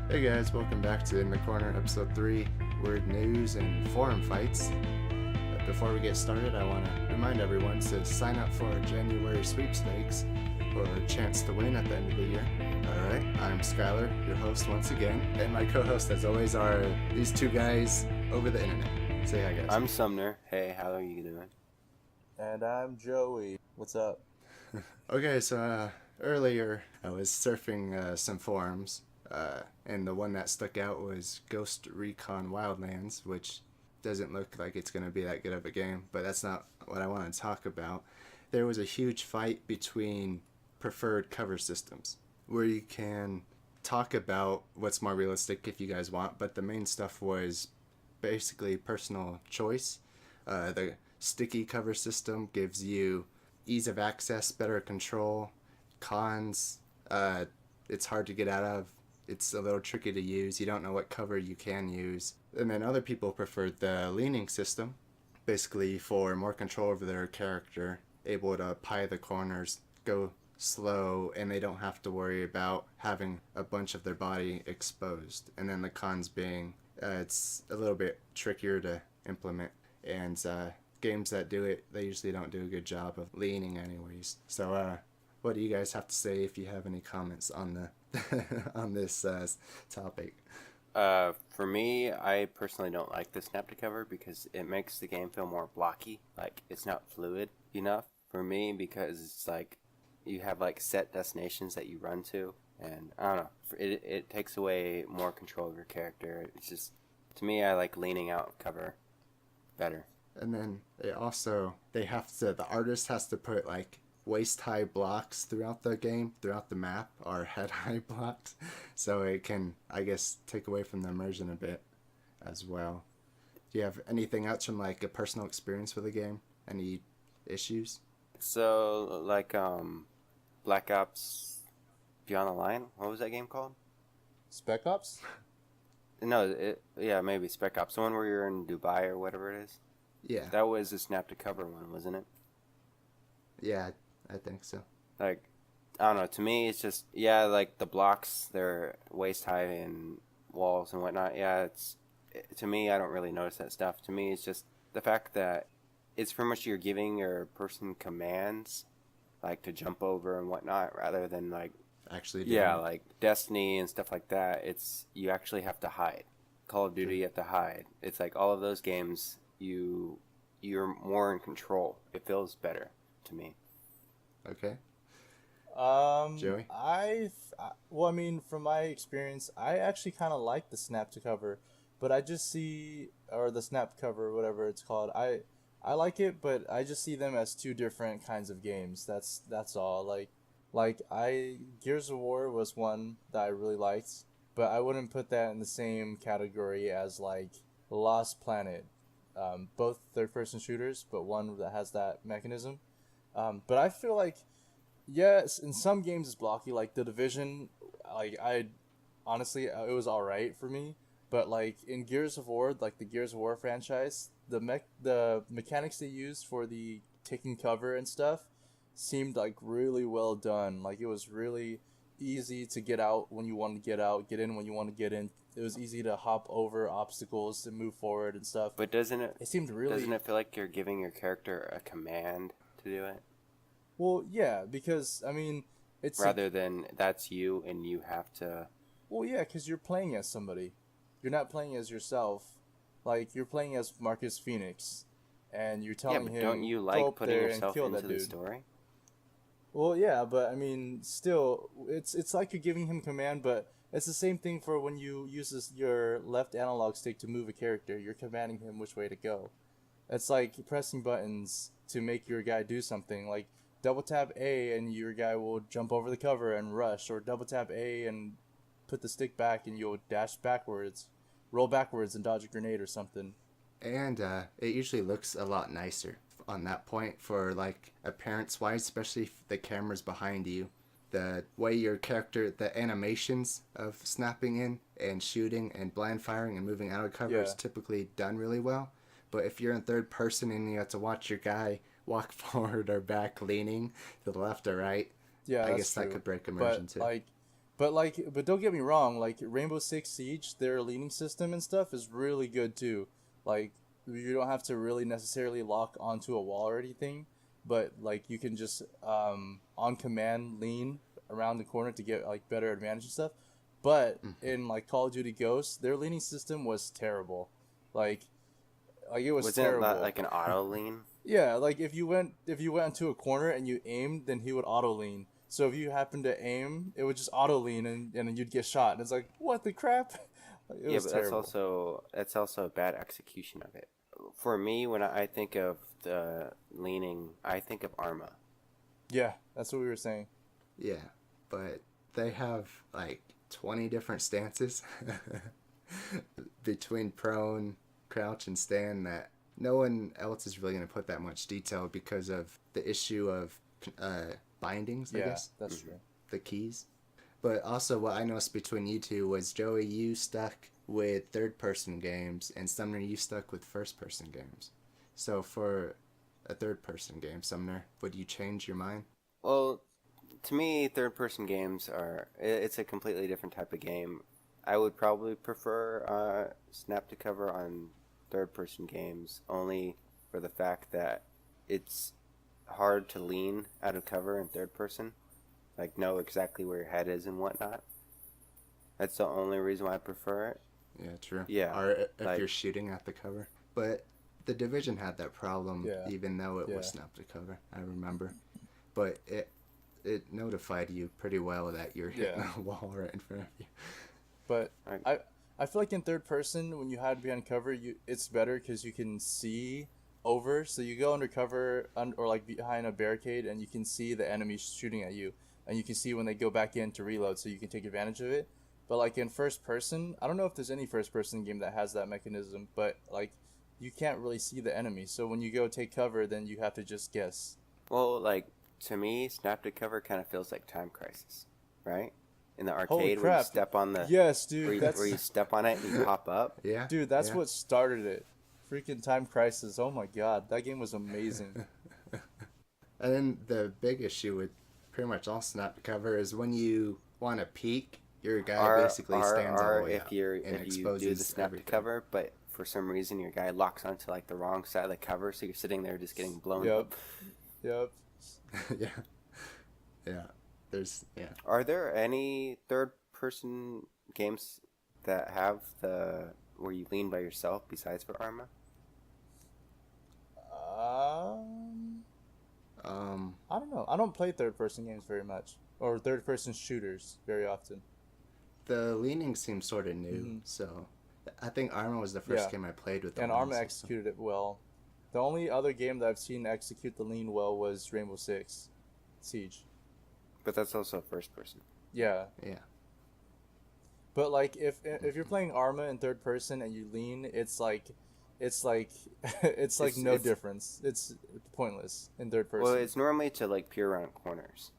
Hey guys, welcome back to In the Corner, episode 3, Word News and Forum Fights. Before we get started, I want to remind everyone to sign up for our January Sweepstakes for a chance to win at the end of the year. Alright, I'm Skylar, your host once again, and my co-host as always are these two guys over the internet. Say hi guys. I'm Sumner. Hey, how are you doing? And I'm Joey. What's up? Okay, so earlier I was surfing some forums, and the one that stuck out was Ghost Recon Wildlands, which doesn't look like it's going to be that good of a game, but that's not what I want to talk about. There was a huge fight between preferred cover systems, where you can talk about what's more realistic if you guys want, but the main stuff was basically personal choice. The sticky cover system gives you ease of access, better control. Cons, it's hard to get out of. It's a little tricky to use. You don't know what cover you can use. And then other people preferred the leaning system, basically for more control over their character, able to pie the corners, go slow, and they don't have to worry about having a bunch of their body exposed. And then the cons being it's a little bit trickier to implement, and games that do it, they usually don't do a good job of leaning anyways. So what do you guys have to say if you have any comments on the on this topic? For me, I personally don't like the snap to cover because it makes the game feel more blocky. Like, it's not fluid enough for me because it's like you have like set destinations that you run to, and I don't know, it takes away more control of your character. It's just, to me, I like leaning out of cover better. And then the artist has to put like waist high blocks throughout the game, throughout the map, or head high blocks, so it can, I guess, take away from the immersion a bit as well. Do you have anything else from like a personal experience with the game? Any issues? So, like, Black Ops Beyond the Line, what was that game called? Spec Ops? No, maybe Spec Ops, the one where you're in Dubai or whatever it is. Yeah. That was a snap to cover one, wasn't it? Yeah, I think so. Like, I don't know, to me it's just, yeah, like the blocks, they're waist high and walls and whatnot. Yeah, to me, I don't really notice that stuff. To me, it's just the fact that it's pretty much you're giving your person commands, like to jump over and whatnot, rather than like, Actually doing yeah, it. like Destiny and stuff like that. It's, you actually have to hide. Call of Duty, you have to hide. It's like all of those games, you're more in control. It feels better to me. Okay. Joey? Well, I mean, from my experience, I actually kind of like the snap to cover, but I just see, or the snap cover, whatever it's called. I like it, but I just see them as two different kinds of games. That's all. Gears of War was one that I really liked, but I wouldn't put that in the same category as like Lost Planet. Both third-person shooters, but one that has that mechanism. But I feel like, yes, in some games it's blocky, like The Division. Like, honestly, it was all right for me. But like in Gears of War, like the Gears of War franchise, the mechanics they used for the taking cover and stuff seemed like really well done. Like, it was really easy to get out when you want to get out, get in when you want to get in. It was easy to hop over obstacles to move forward and stuff. But doesn't it feel like you're giving your character a command to do it? Well, yeah, because I mean, it's rather than that's you and you have to. Well, yeah, because you're playing as somebody. You're not playing as yourself. Like, you're playing as Marcus Phoenix, and you're telling him, don't you like putting yourself into the story? Well, yeah, but I mean, still, it's like you're giving him command, but it's the same thing for when you use your left analog stick to move a character. You're commanding him which way to go. It's like pressing buttons to make your guy do something. Like, double tap A and your guy will jump over the cover and rush, or double tap A and put the stick back and you'll dash backwards, roll backwards and dodge a grenade or something. And it usually looks a lot nicer on that point for like appearance wise, especially if the camera's behind you. The way your character, the animations of snapping in and shooting and blind firing and moving out of cover is typically done really well. But if you're in third person and you have to watch your guy walk forward or back leaning to the left or right, Yeah, I that's guess true. that could break immersion But too. like, But don't get me wrong. Like Rainbow Six Siege, their leaning system and stuff is really good too. Like you don't have to really necessarily lock onto a wall or anything, but like you can just on command lean around the corner to get like better advantage and stuff. But in like Call of Duty Ghosts, their leaning system was terrible. Like it was Wasn't terrible. that like an auto lean? Yeah, like if you went into a corner and you aimed, then he would auto lean. So if you happened to aim, it would just auto lean and then you'd get shot. And it's like, what the crap? Like, it Yeah, was but terrible. that's also a bad execution of it. For me, when I think of the leaning, I think of Arma. Yeah, that's what we were saying. Yeah, but they have like 20 different stances between prone, crouch, and stand that no one else is really going to put that much detail because of the issue of bindings, I Yeah, guess. that's true. The keys. But also, what I noticed between you two was Joey, you stuck with third person games, and Sumner, you stuck with first person games. So, for a third person game, Sumner, would you change your mind? Well, to me, third-person games it's a completely different type of game. I would probably prefer snap to cover on third-person games, only for the fact that it's hard to lean out of cover in third person, like know exactly where your head is and whatnot. That's the only reason why I prefer it. Yeah, true. Yeah, Or if like- you're shooting at the cover. But the Division had that problem, Yeah. even though it was Yeah. snap to cover, I remember. But it notified you pretty well that you're hitting Yeah. a wall right in front of you. But I- I feel like in third person, when you hide behind cover, it's better because you can see over. So you go under cover or like behind a barricade, and you can see the enemy shooting at you, and you can see when they go back in to reload, so you can take advantage of it. But like in first person, I don't know if there's any first person game that has that mechanism, but like you can't really see the enemy. So when you go take cover, then you have to just guess. Well, like to me, snap to cover kind of feels like Time Crisis, right? In the Holy arcade, where you crap. step on the Yes, dude. where you step on it and you pop up. Yeah. Dude, that's yeah. what started it. Freaking Time Crisis. Oh my god, that game was amazing. And then the big issue with pretty much all snap cover is when you want to peek, your guy basically stands all the way if out you're and if you do the exposes snap everything. to cover, but for some reason your guy locks onto like the wrong side of the cover, so you're sitting there just getting blown Yep. up. Yep. Yeah. Yeah. Yeah. Are there any third-person games that have the where you lean by yourself besides for Arma? I don't know. I don't play third person games very much, or third person shooters very often. The leaning seems sort of new, Mhm. so I think Arma was the first Yeah. game I played with the And lean Arma system. executed it well. The only other game that I've seen execute the lean well was Rainbow Six Siege. But that's also first person. Yeah, Yeah. but like if you're playing Arma in third person and you lean, it's like it's no It's- difference. It's pointless in third person. Well, it's normally to like peer around corners,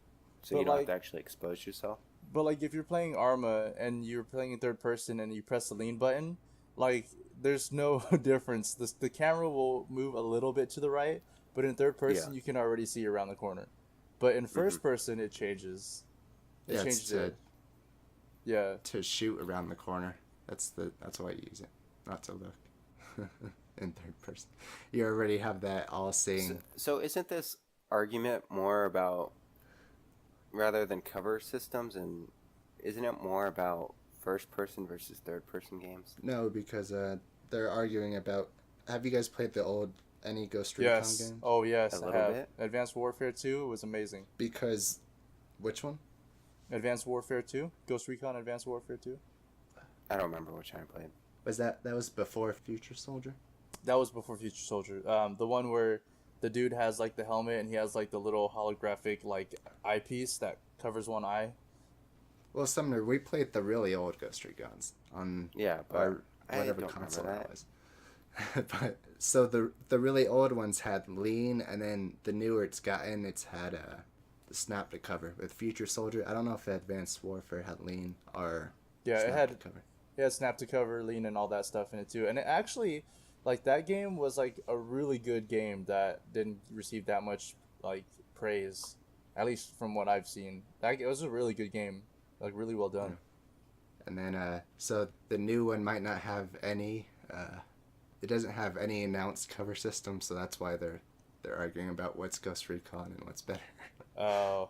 so But you don't like- have to actually expose yourself. But like if you're playing Arma and you're playing in third person and you press the lean button, like there's no difference. The camera will move a little bit to the right, but in third person you can already see around the corner. But in first person it changes. It Yeah, it's changes it. to, Yeah. to shoot around the corner. That's why you use it, not to look. In third person, you already have that all-seeing. So isn't this argument more about rather than cover systems, and isn't it more about first person versus third person games? No, because they're arguing about. Have you guys played any Ghost Recon Yes. games? Oh yes, A I little have. bit. Advanced Warfare 2 was amazing. Because, which one? Advanced Warfare 2, Ghost Recon Advanced Warfare 2. I don't remember which one I played. That was before Future Soldier? That was before Future Soldier. The one where the dude has like the helmet and he has like the little holographic like eyepiece that covers one eye. Well, Sumner, we played the really old Ghost Recons on Yeah, but our I whatever don't console remember that was. But so the really old ones had lean, and then the newer it's had the snap to cover. With Future Soldier, I don't know if Advanced Warfare had lean or Yeah, snap it had to cover. snap to cover, lean, and all that stuff in it too. And it actually, like that game was like a really good game that didn't receive that much like praise, at least from what I've seen. It was a really good game. Like really well done. And then, so the new one might not have any. It doesn't have any announced cover system, so that's why they're arguing about what's Ghost Recon and what's better. Oh.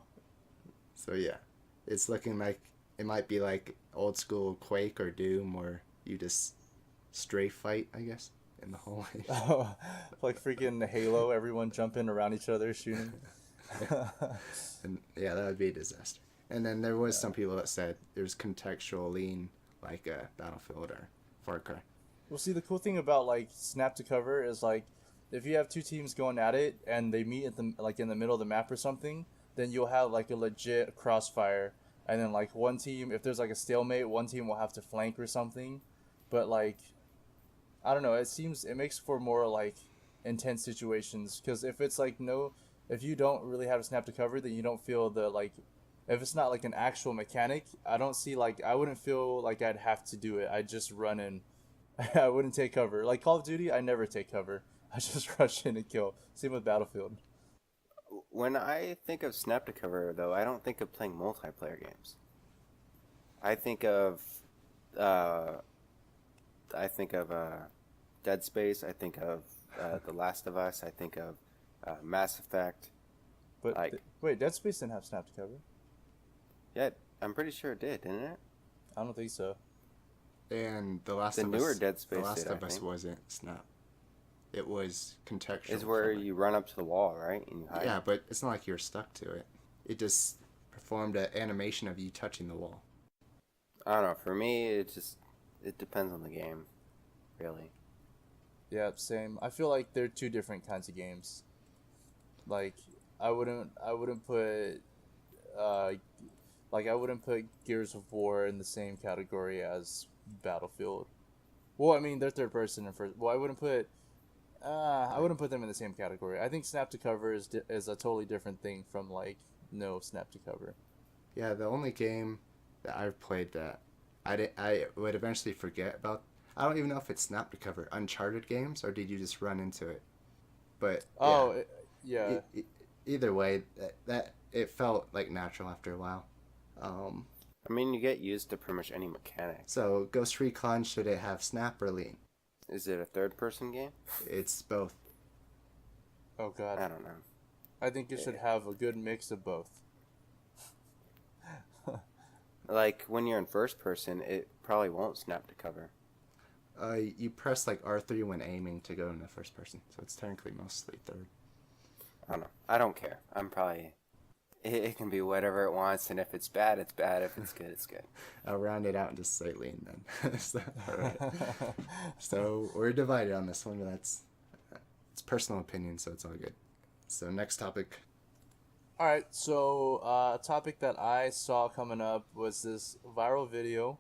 So yeah, it's looking like it might be like old school Quake or Doom, where you just stray fight, I guess, in the hallways. Oh, like freaking Halo, everyone jumping around each other shooting. And yeah, that would be a disaster. And then there was some people that said there's contextual lean, like Battlefield or Far Cry. Well, see, the cool thing about like snap to cover is like if you have two teams going at it and they meet at the like in the middle of the map or something, then you'll have like a legit crossfire. And then like one team, if there's like a stalemate, one team will have to flank or something. But like, I don't know. It makes for more like intense situations because if it's like no, if you don't really have a snap to cover, then you don't feel the like. If it's not like an actual mechanic, I don't see like I wouldn't feel like I'd have to do it. I'd just run in. I wouldn't take cover. Like Call of Duty, I never take cover. I just rush in and kill. Same with Battlefield. When I think of snap to cover, though, I don't think of playing multiplayer games. I think of, uh, Dead Space. I think of The Last of Us. I think of Mass Effect. But Like- wait, Dead Space didn't have snap to cover. Yeah, I'm pretty sure it did, didn't it? I don't think so. And The Last The of newer Us, Dead Space The Last did, I of Us think. wasn't Snap. It was contextual. Is where cover. you run up to the wall, right? And you hide. Yeah, but it's not like you're stuck to it. It just performed an animation of you touching the wall. I don't know. For me, it depends on the game, really. Yeah, same. I feel like they're two different kinds of games. Like I wouldn't put uh I wouldn't put Gears of War in the same category as Battlefield. Well, I mean they're third person and first. Well, I wouldn't put them in the same category. I think snap to cover is a totally different thing from like no snap to cover. Yeah, the only game that I've played that I would eventually forget about. I don't even know if it's Snap to cover Uncharted games or did you just run into it. But Oh, yeah, yeah. either way, that it felt like natural after a while. I mean, you get used to pretty much any mechanic. So Ghost Recon, should it have Snap or Lean? Is it a third-person game? It's both. Oh god. I don't know. I think it should have a good mix of both. Like, when you're in first person, it probably won't snap to cover. You press like R3 when aiming to go into first person, so it's technically mostly third. I don't know. I don't care. I'm probably... It can be whatever it wants, and if it's bad, it's bad. If it's good, it's good. I'll round it out and just say Lean then. So, all right. So we're divided on this one, but it's personal opinion, so it's all good. So next topic. All right, so a topic that I saw coming up was this viral video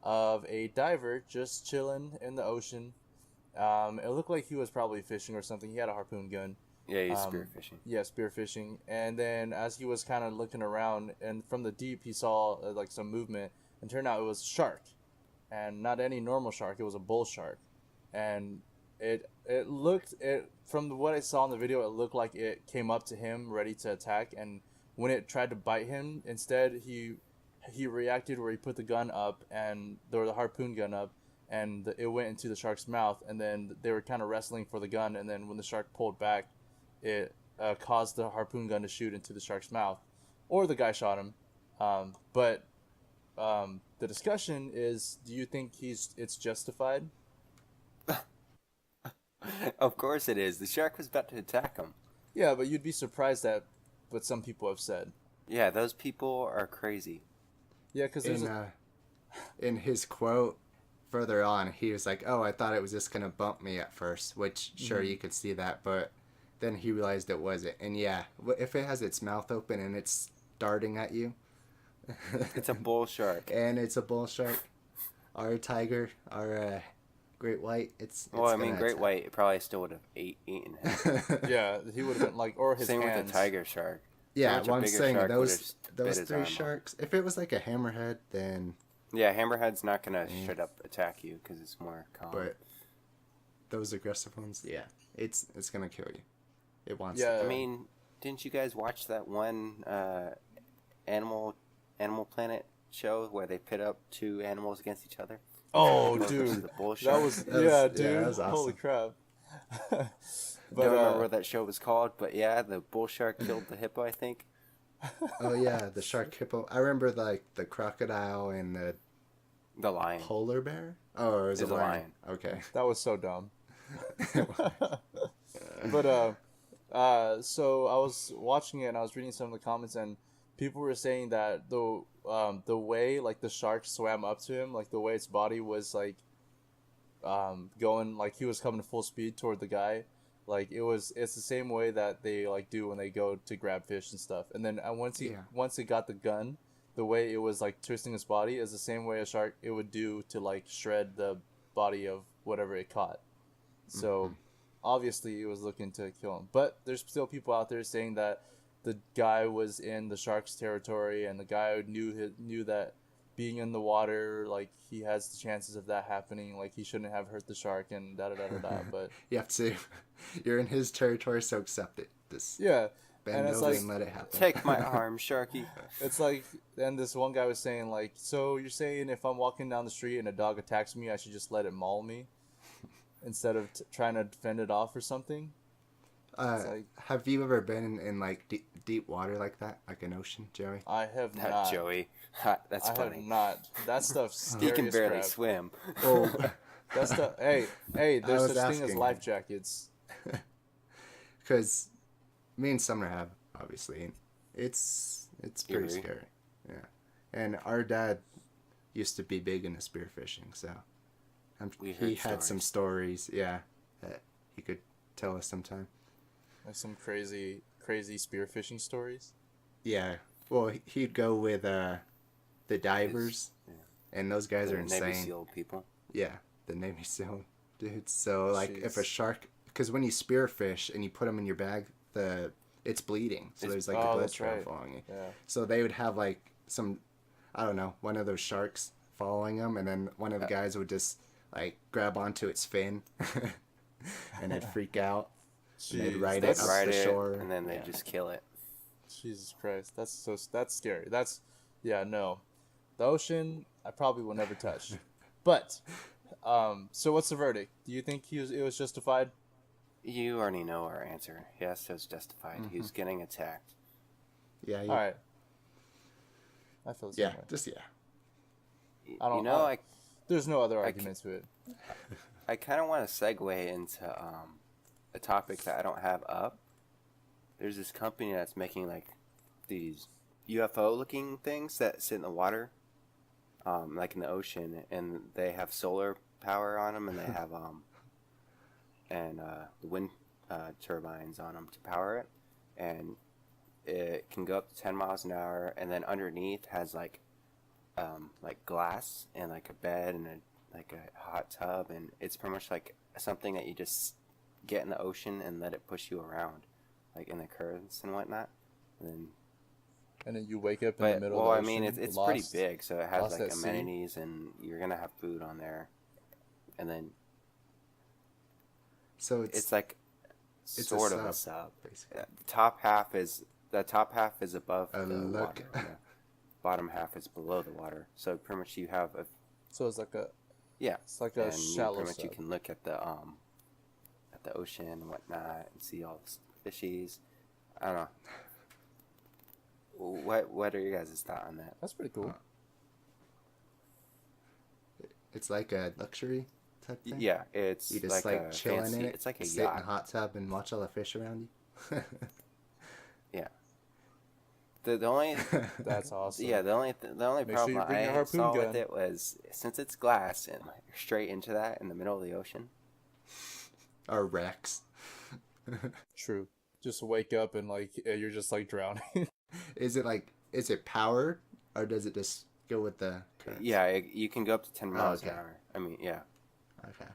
of a diver just chilling in the ocean. It looked like he was probably fishing or something. He had a harpoon gun. Yeah, he's spearfishing. Yeah, spearfishing. And then as he was kind of looking around, and from the deep, he saw like some movement, and turned out it was a shark, and not any normal shark. It was a bull shark, and it looked from what I saw in the video, it looked like it came up to him ready to attack, and when it tried to bite him, instead he reacted where he put the gun up and the harpoon gun up, and it went into the shark's mouth, and then they were kind of wrestling for the gun, and then when the shark pulled back, it caused the harpoon gun to shoot into the shark's mouth, or the guy shot him. But the discussion is, do you think it's justified? Of course it is. The shark was about to attack him. Yeah, but you'd be surprised at what some people have said. Yeah, those people are crazy. Yeah, because In his quote further on, he was like, "Oh, I thought it was just gonna bump me at first," which sure you could see that, but then he realized it wasn't. And yeah, if it has its mouth open and it's darting at you, It's a bull shark. and it's a bull shark, or a tiger, or a great white. It's Well, I mean, gonna great attack. white probably still would have eaten him. yeah, he would have been like, or his Same hands. with the tiger shark. Yeah, Much a well, I'm bigger saying shark would've those bit his three arm off. sharks. If it was like a hammerhead, then Yeah, hammerhead's not gonna straight up attack you because it's more calm. but those aggressive ones, yeah, it's gonna kill you. It wants. Yeah. To. I mean, didn't you guys watch that one Animal Planet show where they pit up two animals against each other? Oh, Hippo versus dude, the bull that shark. was That was- yeah, yeah, dude. that was Holy awesome. crap! Don't But remember what that show was called, but yeah, the bull shark killed the hippo, I think. Oh yeah, the shark hippo. I remember like the crocodile and the The lion. polar bear. Oh, or it was It's a a lion. Okay. that was so dumb. But so I was watching it and I was reading some of the comments and people were saying that the way like the shark swam up to him, like the way its body was like going like he was coming full speed toward the guy, like it's the same way that they like do when they go to grab fish and stuff. And then once it got the gun, the way it was like twisting his body is the same way a shark it would do to like shred the body of whatever it caught. So obviously it was looking to kill him, but there's still people out there saying that the guy was in the shark's territory and the guy knew that being in the water, like he has the chances of that happening, like he shouldn't have hurt the shark and da da da da da. But You have to. You're in his territory, so accept it. Just yeah, bend and it's over like and let it happen. Take my arm, Sharky. it's like, and this one guy was saying like, so you're saying if I'm walking down the street and a dog attacks me, I should just let it maul me instead of trying to fend it off or something? Like, have you ever been in like deep water like that, like an ocean, Joey? I have That not. Joey. Ha, that's I funny. have not. That stuff's scary He can as barely crap. swim. Oh, That stuff. Hey, there's was such thing as asking. life jackets. because me and Summer have obviously. It's pretty Eerie. scary. Yeah, and our dad used to be big into spearfishing, so We he heard had some stories. Yeah, that he could tell us sometime. Like some crazy spearfishing stories. Yeah. Well, he'd go with the divers, yeah. and those guys The are Navy insane. SEAL people. Yeah, the Navy SEAL dudes. So like, if a Jeez. shark, because when you spearfish and you put them in your bag, it's bleeding. So there's like a Oh, blood that's trail right. following you. Yeah. So they would have like some, I don't know, one of those sharks following them, and then one of the guys would just like grab onto its fin, and it'd freak out. And they'd Jeez, ride it that's- up Ride the it, shore. and then they Yeah. just kill it. Jesus Christ, that's scary. No, the ocean I probably will never touch. But, so what's the verdict? Do you think it was justified? You already know our answer. Yes, it was justified. He was getting attacked. Yeah. All right. I feel the same Yeah. way. Just yeah. I don't You know, I- There's no other argument to it. I kind of want to segue into a topic that I don't have up. There's this company that's making like these UFO-looking things that sit in the water, like in the ocean, and they have solar power on them, and they have wind turbines on them to power it, and it can go up to 10 miles an hour, and then underneath has like glass and like a bed and a hot tub, and it's pretty much like something that you just get in the ocean and let it push you around, like in the currents and whatnot. And then, You wake up in the middle of the I ocean. mean, it's lost. pretty big, so it has lost like at sea. amenities, and you're gonna have food on there, and then So it's like it's sort a of a sub, sub. basically. The top half is above A the look. water. And the bottom half is below the water. So pretty much you have a So it's like a yeah. a And shallow pretty much you sub. can look at the ocean and whatnot and see all the fishies. I don't know. What are your guys' thought on that? That's pretty cool. It's like a luxury type thing. Yeah, it's You just like like a chilling fancy. in it. It's like a sit in a yacht. hot tub and watch all the fish around you. Yeah. The only That's awesome. yeah the only Make sure problem you bring your I harpoon saw gun. with it was since it's glass and like straight into that in the middle of the ocean. Or Rex. True. Just wake up and like you're just like drowning. Is it powered or does it just go with the current? Yeah, you can go up to 10 miles okay. an hour. I mean, yeah. Okay.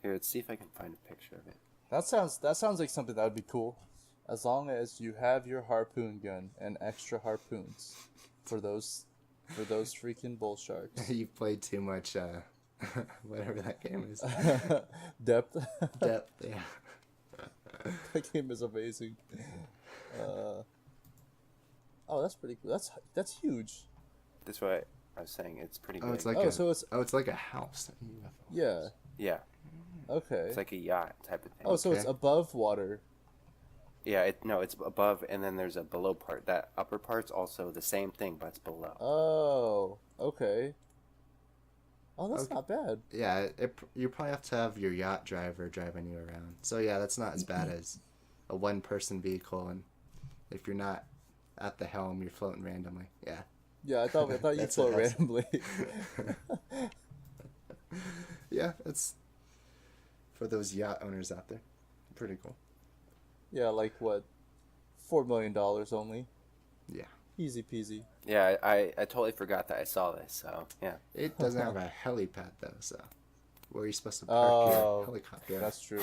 Here, let's see if I can find a picture of it. That sounds like something that would be cool, as long as you have your harpoon gun and extra harpoons for those freaking bull sharks. You've played too much whatever that game is. Depth. Depth, yeah. That game is amazing. Oh, that's pretty cool. That's huge. That's what I was saying. It's pretty big. Oh, it's like it's like a house. yeah. Yeah, Okay. it's like a yacht type of thing. Oh, so it's Okay. above water. Yeah, it's above, and then there's a below part. That upper part's also the same thing, but it's below. Oh, okay. Oh, that's Okay. not bad. Yeah, you probably have to have your yacht driver driving you around. So yeah, that's not as bad as a one-person vehicle, and if you're not at the helm, you're floating randomly. Yeah. Yeah, I thought you That's float a hassle. randomly. Yeah, it's for those yacht owners out there. Pretty cool. Yeah, like what? $4 million only. Yeah. Easy peasy. Yeah, I totally forgot that I saw this. So yeah, It doesn't have a helipad though, so where are you supposed to park Oh, your helicopter? That's true.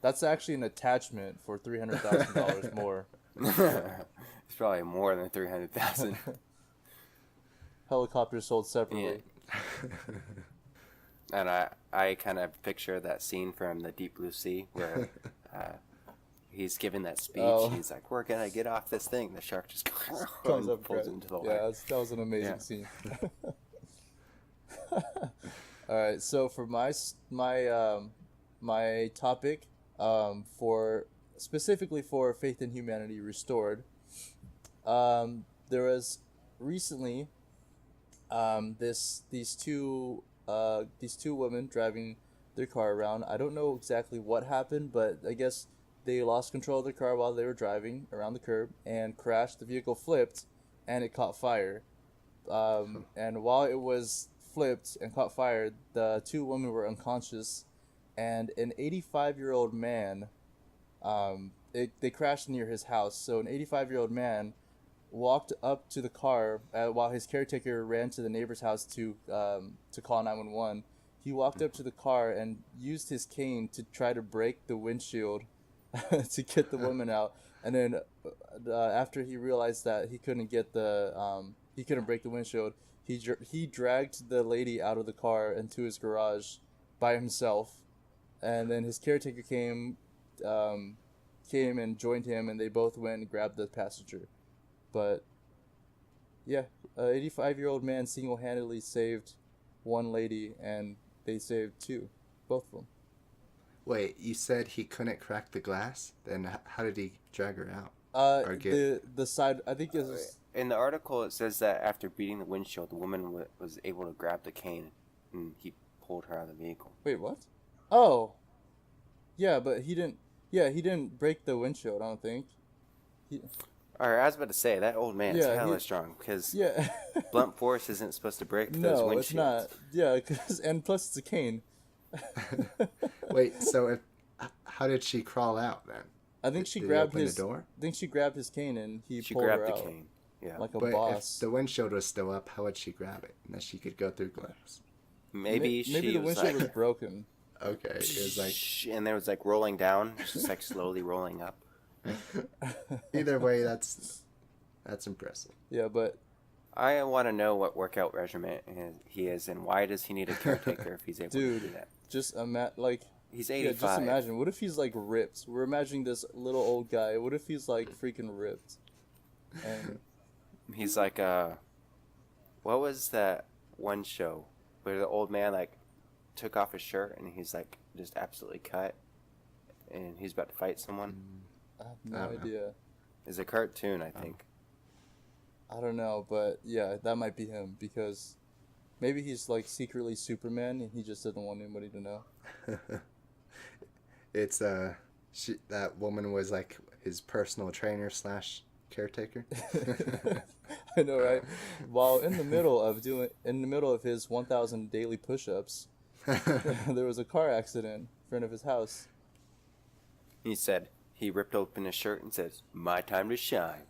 That's actually an attachment for $300,000 more. it's probably more than 300,000. Helicopters sold separately. And I kind of picture that scene from the Deep Blue Sea where he's giving that speech. Oh. He's like, "We're gonna get off this thing." The shark just Comes up, pulls right? into the Yeah, water. that was an amazing Yeah. scene. All right, so for my topic, for specifically for Faith in Humanity Restored, there was recently these two women driving their car around. I don't know exactly what happened, but I guess they lost control of their car while they were driving around the curb and crashed. The vehicle flipped, and it caught fire. And while it was flipped and caught fire, the two women were unconscious, and an 85-year-old man. They crashed near his house. So an 85-year-old man walked up to the car while his caretaker ran to the neighbor's house to call 911. He walked up to the car and used his cane to try to break the windshield to get the woman out. And then after he realized that he couldn't break the windshield, he dragged the lady out of the car into his garage by himself. And then his caretaker came and joined him, and they both went and grabbed the passenger. But yeah, an 85-year-old man single-handedly saved one lady, and they saved two, both of them. Wait, you said he couldn't crack the glass? Then how did he drag her out? Or The side, I think it was. In the article, it says that after beating the windshield, the woman was able to grab the cane, and he pulled her out of the vehicle. Wait, what? Oh, yeah, but he didn't. Yeah, he didn't break the windshield. I don't think. All right, I was about to say that old man's Yeah, hella strong because Yeah. blunt force isn't supposed to break those No, windshields. it's not. Yeah, and plus it's a cane. Wait, so how did she crawl out then? I think she Did he grabbed open his. the door? I think she grabbed his cane and he She pulled grabbed her the out cane. Yeah, like a But boss. if the windshield was still up, how would she grab it? And that she could go through glass. maybe maybe she the was windshield like, was broken. Okay, it was like and there was like rolling down, just like slowly rolling up. either way, that's impressive. Yeah, but I want to know what workout regimen he is, and why does he need a caretaker if he's able to do dude, that? just He's yeah, 85. just imagine. What if he's like ripped? We're imagining this little old guy. What if he's like freaking ripped? And He's like, what was that one show where the old man like took off his shirt and he's like just absolutely cut, and he's about to fight someone? I have no I don't know. idea. It's a cartoon, I think. I don't know, but yeah, that might be him because maybe he's like secretly Superman and he just doesn't want anybody to know. It's that woman was like his personal trainer / caretaker. I know, right? While in the middle of his 1,000 daily push-ups, there was a car accident in front of his house. He said he ripped open his shirt and says, "My time to shine."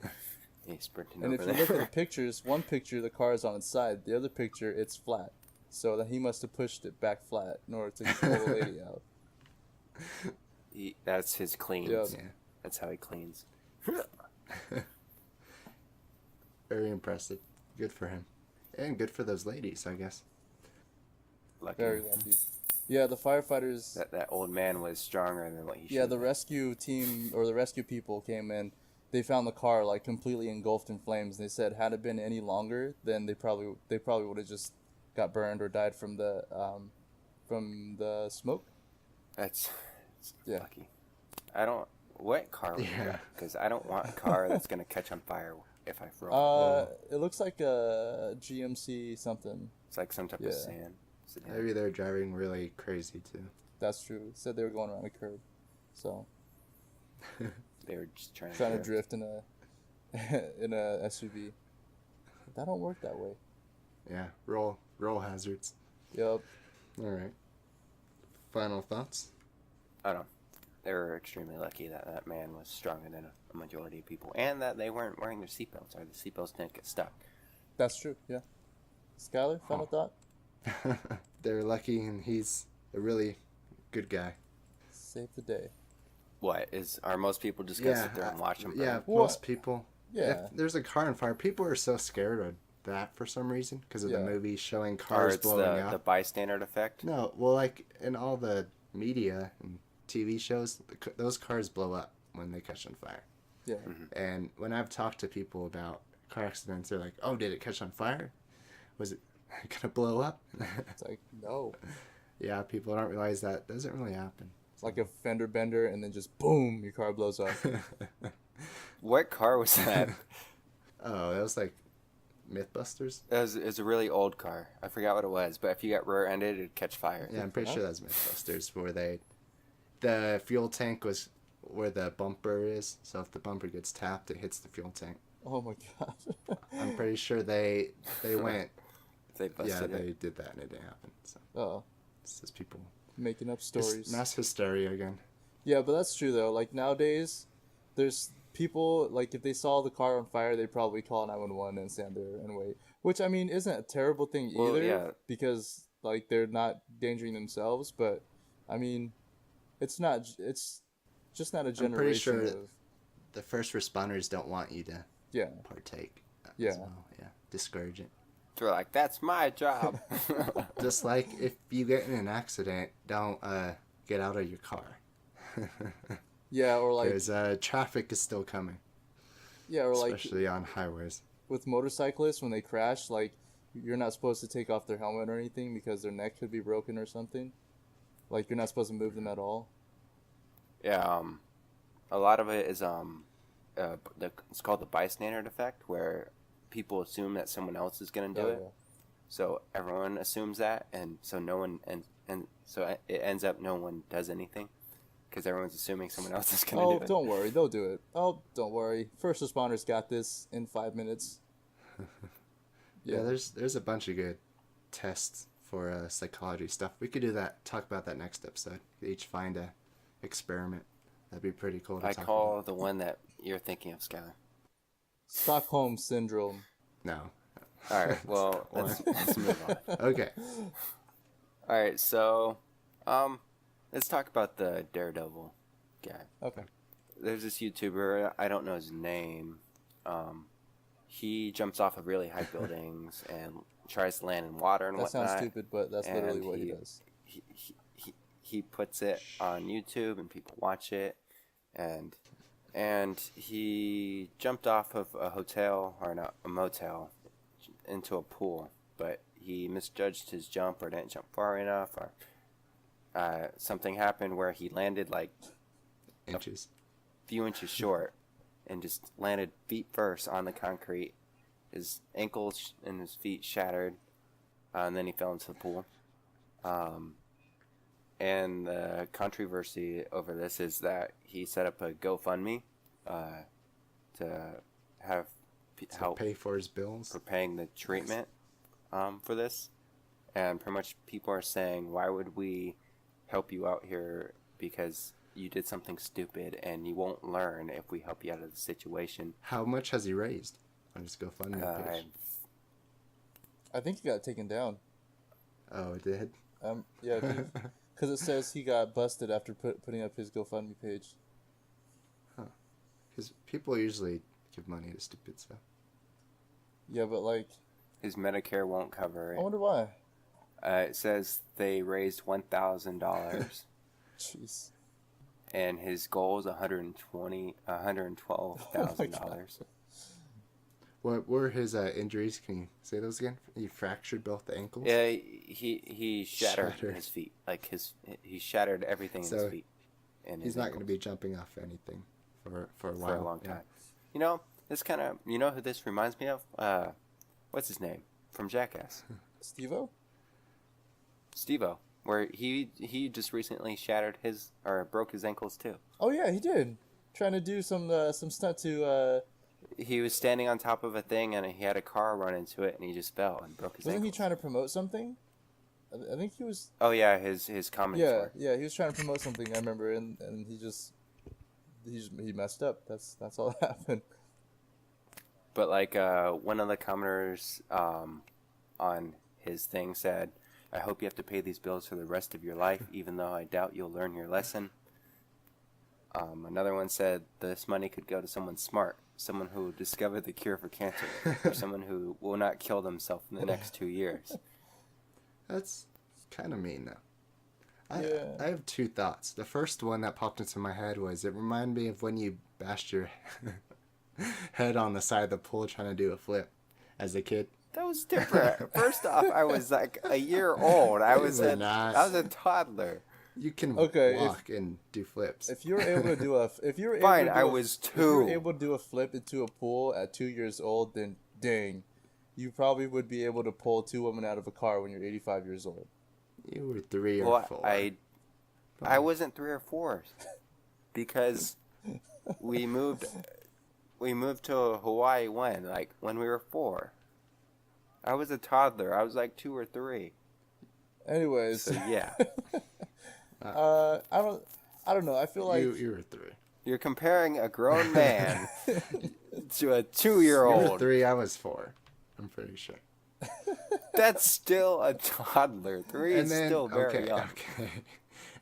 He's sprinting And if over you there. look at the pictures, one picture the car is on its side, the other picture it's flat. So that he must have pushed it back flat in order to pull the lady out. That's his cleans. Yeah. Yeah. That's how he cleans. Very impressive. Good for him. And good for those ladies, I guess. Lucky. Very lucky. Yeah, the firefighters. That old man was stronger than what he should. Yeah, the rescue team or the rescue people came in, they found the car like completely engulfed in flames. They said had it been any longer, then they probably would have just got burned or died from the smoke. That's Yeah. lucky. I don't. What car would you Yeah. got? Because I don't want a car that's gonna catch on fire if I roll. It looks like a GMC something. It's like some type of Yeah. sand. sedan. Maybe they're driving really crazy too. That's true. It said they were going around a curb, so They were just trying to drift in a in a SUV. That don't work that way. Yeah, roll hazards. Yep. All right. Final thoughts? I don't know. They were extremely lucky that that man was stronger than a majority of people, and that they weren't wearing their seatbelts, or the seatbelts didn't get stuck. That's true. Yeah. Skylar, final thought. They're lucky, and he's a really good guy. Save the day. What are most people just gonna sit there and watch them? Yeah, Well, most people. yeah. If there's a car on fire, people are so scared of that for some reason because of the Yeah. movie showing Or cars it's blowing the up. bystander effect. No, well, like in all the media and TV shows, those cars blow up when they catch on fire. Yeah. And when I've talked to people about car accidents, they're like, "Oh, did it catch on fire? Was it gonna blow up?" It's like no. Yeah, people don't realize that doesn't really happen. It's like a fender bender, and then just boom, your car blows up. What car was that? Oh, that was like Mythbusters. It was a really old car. I forgot what it was, but if you got rear-ended, it'd catch fire. Yeah, I'm pretty sure that's Mythbusters, where the fuel tank was where the bumper is. So if the bumper gets tapped, it hits the fuel tank. Oh my god. I'm pretty sure they went. They busted Yeah, it. they did that and it didn't happen. So Oh, it's just people. making up It's stories. mass hysteria again. Yeah, but that's true though. Like nowadays, there's people like if they saw the car on fire, they'd probably call 911 and stand there and wait. Which I mean isn't a terrible thing Well, either, yeah. because like they're not endangering themselves. But I mean, it's not. It's just not a pretty generation sure of The first responders don't want you to yeah. partake. Yeah. As well. Yeah. Discourage it. They're like, that's my job. Just like if you get in an accident, don't get out of your car. Yeah, or like Because traffic is still coming, yeah, or like especially on highways. with motorcyclists when they crash, like you're not supposed to take off their helmet or anything because their neck could be broken or something. Like you're not supposed to move them at all. Yeah, a lot of it is it's called the bystander effect, where people assume that someone else is gonna do Oh, it, so everyone assumes that, and so no one and so it ends up no one does anything because everyone's assuming someone else is gonna Oh, do it. don't worry, they'll do it. Oh, don't worry. First responders got this in 5 minutes. Yeah, there's a bunch of good tests for psychology stuff. We could do that. Talk about that next episode. Each find a experiment. That'd be pretty cool to I talk call about. the one that you're thinking of, Skylar. Stockholm syndrome. No. All right, well let's move on. Okay. All right, so let's talk about the Daredevil guy. Okay. There's this YouTuber, I don't know his name. He jumps off of really high buildings and tries to land in water and That whatnot. sounds stupid, but that's literally and what he does. He puts it on YouTube and people watch it, and he jumped off of a hotel or not a motel into a pool, but he misjudged his jump or didn't jump far enough, or something happened where he landed like Inches. few inches short and just landed feet first on the concrete. His ankles and his feet shattered, and then he fell into the pool. And the controversy over this is that he set up a GoFundMe to have help Pay for his bills. for paying the treatment for this. And pretty much people are saying, why would we help you out here because you did something stupid and you won't learn if we help you out of the situation. How much has he raised on his GoFundMe page? I think he got taken down. Oh, it did? Yeah, because it says he got busted after putting up his GoFundMe page. Because people usually give money to stupid stuff. Yeah, but like, His Medicare won't cover I it. wonder why. It says they raised $1,000. Jeez. and his goal is $112,000. What were his injuries? Can you say those again? He fractured both the ankles. Yeah, he shattered his feet. Like he shattered everything in his feet. And he's not going to be jumping off anything for a while. For a long time. You know, this kind of, you know who this reminds me of? What's his name? From Jackass. Steve-O? Steve-O, where he just recently broke his ankles too. Oh yeah, he did. Trying to do some stunt to. He was standing on top of a thing and he had a car run into it and he just fell and broke his ankles. Wasn't he trying to promote something? I think he was. Oh yeah, his comedy. Yeah, yeah, he was trying to promote something. I remember, and he messed up. That's all that happened. But like one of the commenters on his thing said, "I hope you have to pay these bills for the rest of your life, even though I doubt you'll learn your lesson." Another one said, "This money could go to someone smart, someone who will discover the cure for cancer, or someone who will not kill themselves in the next 2 years." That's kind of mean, though. Yeah. I have two thoughts. The first one that popped into my head was it reminded me of when you bashed your head on the side of the pool trying to do a flip as a kid. That was different. First off, I was like a year old. I was a toddler. You can walk and do flips. If you were able to do Fine, I was 2. If you were able to do a flip into a pool at 2 years old, then dang, you probably would be able to pull 2 women out of a car when you're 85 years old. You were 3 or 4. I wasn't 3 or 4 because we moved to Hawaii when we were 4. I was a toddler. I was like 2 or 3. Anyways, so yeah. I don't know. I feel like you were 3. You're comparing a grown man to a 2-year-old. You were 3. I was 4. I'm pretty sure. That's still a toddler. 3 is still very young. Okay.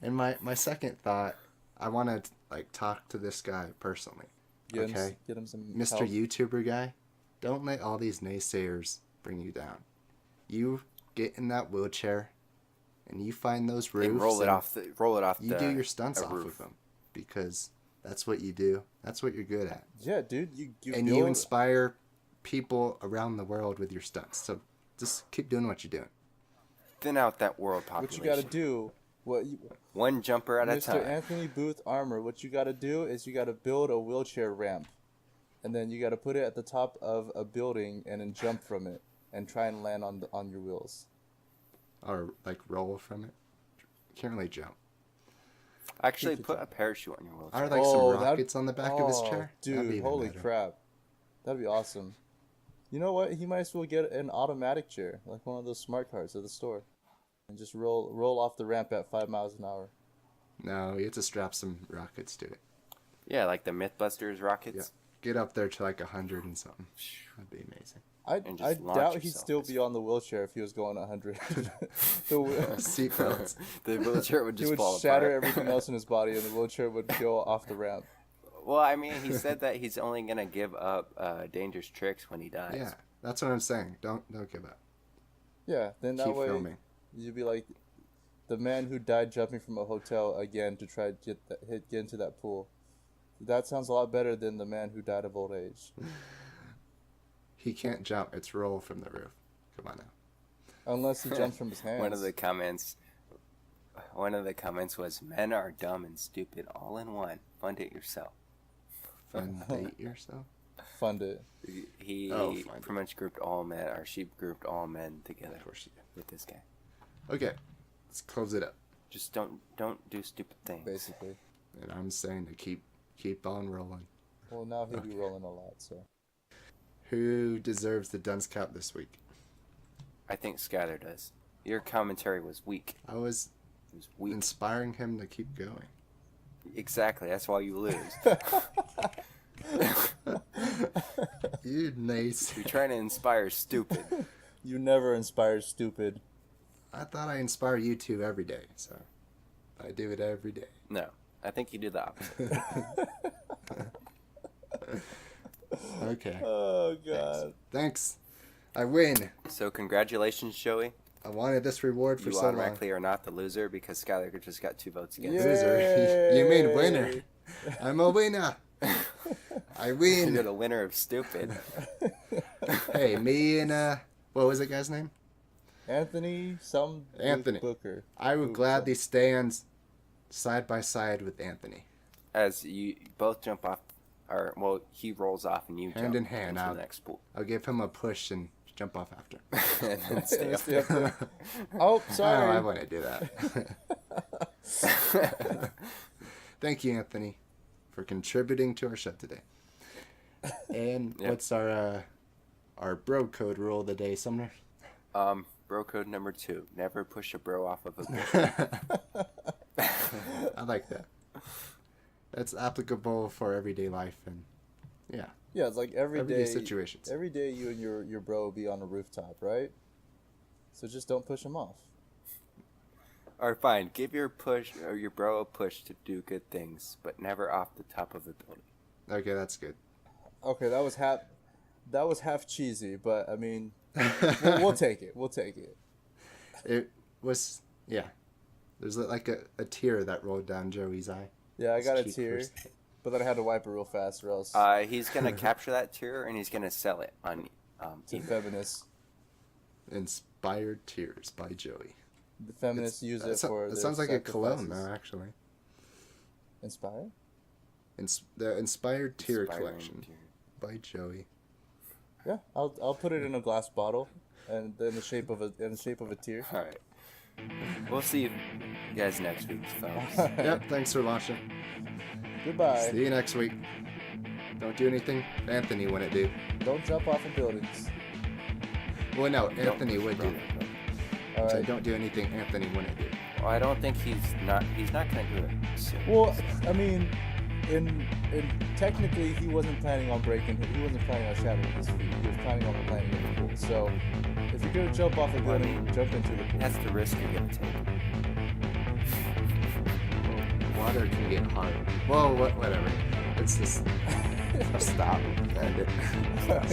And my second thought, I want to talk to this guy personally. Get him some Mr. help. YouTuber guy, don't let all these naysayers bring you down. You get in that wheelchair, and you find those roofs. And roll it off. You do your stunts off of them because that's what you do. That's what you're good at. Yeah, dude. You inspire people around the world with your stunts. So just keep doing what you're doing. Thin out that world population. What you got to do? One jumper at a time. Mr. Anthony Booth Armor. What you got to do is you got to build a wheelchair ramp, and then you got to put it at the top of a building and then jump from it and try and land on your wheels. Or roll from it. You can't really jump. Actually, put a parachute on your wheelchair. Are some rockets on the back of his chair? Dude, holy crap. That'd be awesome. You know what? He might as well get an automatic chair, like one of those smart cars at the store, and just roll off the ramp at 5 miles an hour. No, you have to strap some rockets to it. Yeah, like the Mythbusters rockets. Yeah. Get up there to 100 and something. That'd be amazing. I doubt he'd still be on the wheelchair if he was going 100. Seatbelts. The wheelchair would just fall apart. He would shatter everything else in his body, and the wheelchair would go off the ramp. Well, I mean, he said that he's only gonna give up dangerous tricks when he dies. Yeah, that's what I'm saying. Don't give up. Yeah, then that Keep way filming. you'd be like the man who died jumping from a hotel again to try to get into that pool. That sounds a lot better than the man who died of old age. He can't jump. It's roll from the roof. Come on now. Unless he jumps from his hands. One of the comments was, "Men are dumb and stupid all in one. Fund it yourself." Fund date yourself? Fund it. He pretty much grouped all men, or she grouped all men together. Of course she did. With this guy. Okay, let's close it up. Just don't do stupid things. Basically. And I'm saying to keep on rolling. Well, now he'll be rolling a lot, so. Who deserves the dunce cap this week? I think Skyler does. Your commentary was weak. I was weak. Inspiring him to keep going. Exactly. That's why you lose. You nice. You're trying to inspire stupid. You never inspire stupid. I thought I inspire you two every day, so I do it every day. No, I think you do the opposite. Okay. Oh, God. Thanks. I win. So congratulations, Joey. I wanted this reward for You so long. automatically are not the loser because Skylar just got 2 votes against Yeah. you. Loser. You mean winner. I'm a winner. I You're win. the winner of stupid. Hey, me and what was the guy's name? Anthony Booker. I would gladly stand side by side with Anthony. As you both jump off, or well, he rolls off and you Hand jump in hand, into I'll- the next pool. I'll give him a push and jump off after. And then stay up Stay up there. there. Oh, Oh, sorry. I wouldn't do that. Thank you, Anthony, for contributing to our show today. And Yep. what's our bro code rule of the day, Sumner? Bro code number 2: never push a bro off of a building. I like that. That's applicable for everyday life and yeah, Yeah, it's like everyday situations. Every day you and your bro will be on a rooftop, right? So just don't push him off. Or fine, give your push or your bro a push to do good things, but never off the top of a building. Okay, that's good. Okay, that was half cheesy, but I mean, we'll take it. We'll take it. It was, yeah. There's like a tear that rolled down Joey's eye. Yeah, I His got a cheek tear, first. but then I had to wipe it real fast, or else He's gonna capture that tear and he's gonna sell it on to eBay. feminists. Inspired Tears by Joey. The feminists use it for. It their sounds like a cologne, sacrifices. though, actually. Inspired? The Inspired Tear Inspiring Collection tear. by Joey. Yeah, I'll put it in a glass bottle, and in the shape of a tear. All right. We'll see you guys next week, folks. Yep, thanks for watching. Goodbye. See you next week. Don't do anything Anthony wouldn't do. Don't jump off of buildings. Well, no, Don't Anthony push would bro. do that. All So right. don't do anything Anthony wouldn't do. Well, I don't think he's not gonna do it. So, Well, I mean, in technically he wasn't planning on breaking. He wasn't planning on shattering his feet. He was planning on landing in the pool. So if you're gonna jump off a Well, I building, mean, jump into the pool. that's the risk you're gonna take. Water can get hard. Whoa, whatever. It's just stop. End it. Stop.